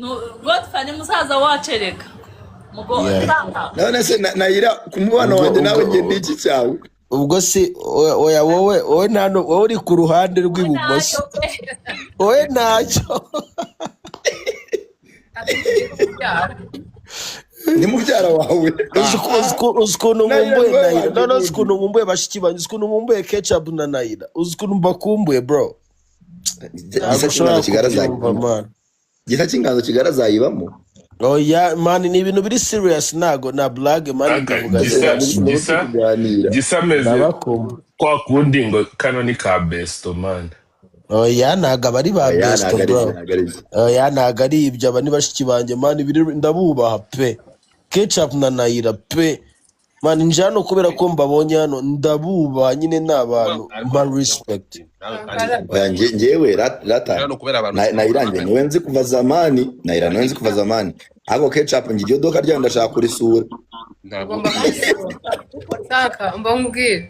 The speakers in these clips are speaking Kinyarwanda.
Godfrey musaza wacereka mugo none se nayira kumubana wanje nawe nge ndiki cyawe ubwo si oya wowe nano wowe uri ku ruhande rw'ibumoso wowe ntacyo ni mubyara wawe ukuntu nkumbuye Naira none ukuntu nkumbuye bashiki banjye ukuntu nkumbuye Ketchup na Naira ukuntu mbakumbuye bro gisa cy'inganzo kigarazayibamo oya man ni ibintu biri serious nago na blague man ndavuga gisa meze kwa kundi ngo kano ni ka besto man oya naga bari ba besto bro oya naga ari ibyo abani bashiki banjye man ndabubaha pe Ketchup na Naira pe man njano kubera ko mbabonye hano ndabubaha nyine n'abantu ma respect oya ngewe rata Naira niwe nzi kuva zamani Naira niwe nzi kuva zamani ako Ketchup ngiye doka rya ndashaka kurisura ngomba kwisaka mbambwira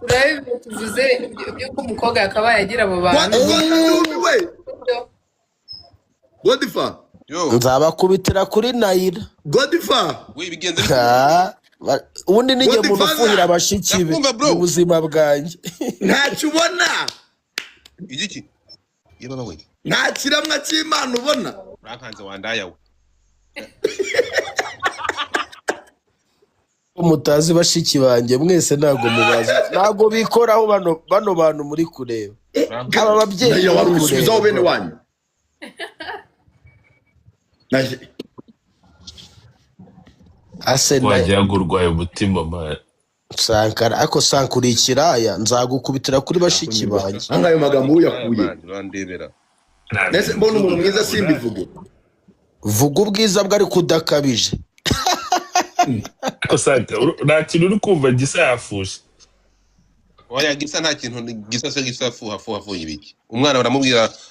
urabe tuvuze byo ko umukobwa yakabaye agira abo bantu Godfrey nzabakubitira kuri Naira Godfrey bigenze ubundi nige muntu ufuhira abashiki be ubuzima bwanjye ntacyo ubona igiki yeba bawe nta kiramwa cy'Imana ubona urankanze wandaya we mutazi bashiki banjye mwese ntago mubazi ntago bikoraho bano bantu muri kureba aba babyeyi warusubizaho bene wanyu wagira ngo urwaye umutima man Sankara ako sankurikiraya nzagukubitira kuri bashiki banjye angayo magambo uyakuye urandebera nese mbona umuntu mwiza simbivuge vuga ubwiza bwe ari kudakabije Osaka nta kintu uri kumva gisa yafushe oya gisa nta kintu gisa fuha ibiki umwana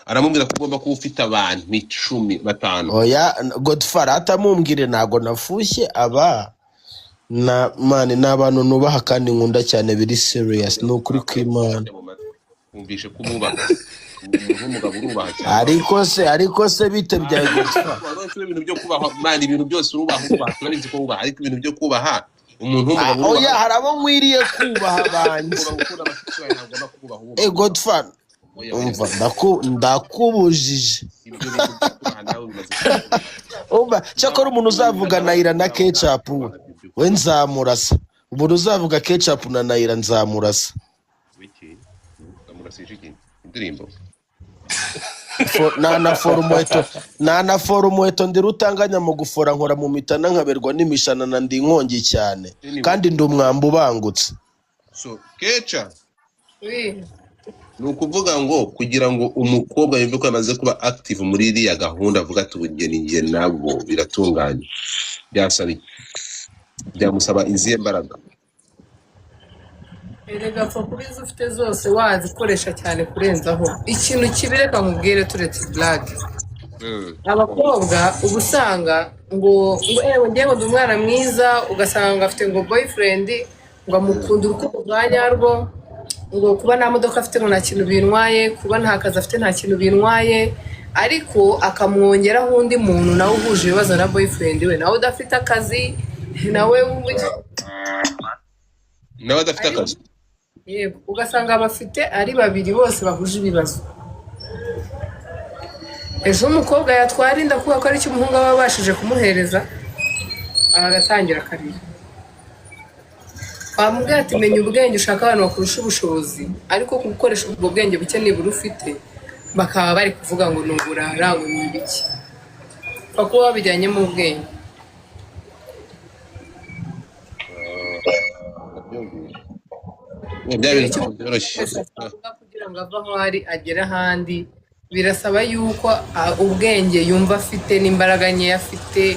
aramubwira ko ugomba kuba ufite abantu 15 oya Godfrey atamumbwire nago nafushye aba na mani n'abantu nubaha kandi nkunda cyane biri serious no kuri kw'Imana umvishe kumuba umugabo urubaha cyane ariko se bite bya Godfrey ibintu byo kubaha mani ibintu byose urubaha turabizi ko ubaha ariko ibintu byo kubaha umuntu w'umugabo oya harabo nkwiriye kubaha banje Godfrey umva ndakubujije umva cyakora umuntu uzavuga Naira na Ketchup we nzamurasa umuntu uzavuga Ketchup na Naira nzamurasa indirimbo na forumueto ndi rutanganya mu gufora nkora mu mitana nkaberwa n'imishanana ndi inkongi cyane kandi ndi umwambi ubangutse so Ketchup ni ukuvuga ngo kugira ngo umukobwa yumve ko yamaze kuba active muri iriya gahunda avuga ati ubugeni ngiye nabo biratunganye byamusaba izihe mbaraga erega fokurizo ufite zose wazikoresha cyane kurenzaho ikintu kibireka nkubwire turetse black abakobwa ubusanga ngo ngewe ndi umwana mwiza ugasanga afite ngo boyfriend ngo amukunda urukundo rwa nyarwo ngo kuba nta modoka afite ngo nta kintu bintwaye kuba nta kazi afite nta kintu bintwaye ariko akamwongeraho undi muntu nawe uhuje ibibazo na boyfriend we nawe udafite akazi nawe adafite akazi yego ugasanga bafite ari babiri bose bahuje ibibazo ejo umukobwa yatwara inda kuko ko ari cyo umuhungu aba abashije kumuhereza agatangira akarira bamubwira ati menya ubwenge ushaka abantu bakurusha ubushobozi ariko gukoresha ubwo bwenge buke nibura ufite bakaba bari kuvuga ngo nuburara ngo ni ibiki kuko babijyanye mu bwenge kugira ngo ava aho ari agere ahandi birasaba yuko ubwenge yumva afite n'imbaraga nke afite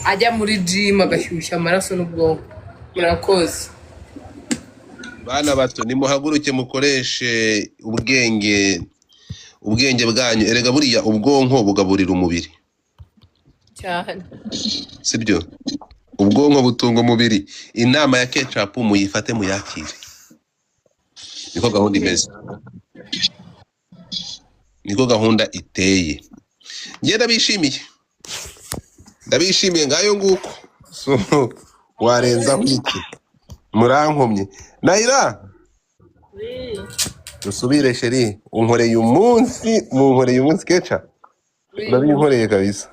ajya muri gym agashyushya amaraso n'ubwonko murakoze bana bato nimuhaguruke mukoreshe ubwenge bwanyu erega buriya ubwonko bugaburira umubiri cyane sibyo ubwonko butunga umubiri inama ya Ketchup muyifate muyakire niko gahunda imeze niko gahunda iteye ndabishimiye ngayo nguko so warenza iki murankomye Naira dusubire sheri unkoreye umunsi Kecha ndabinkoreye kabisa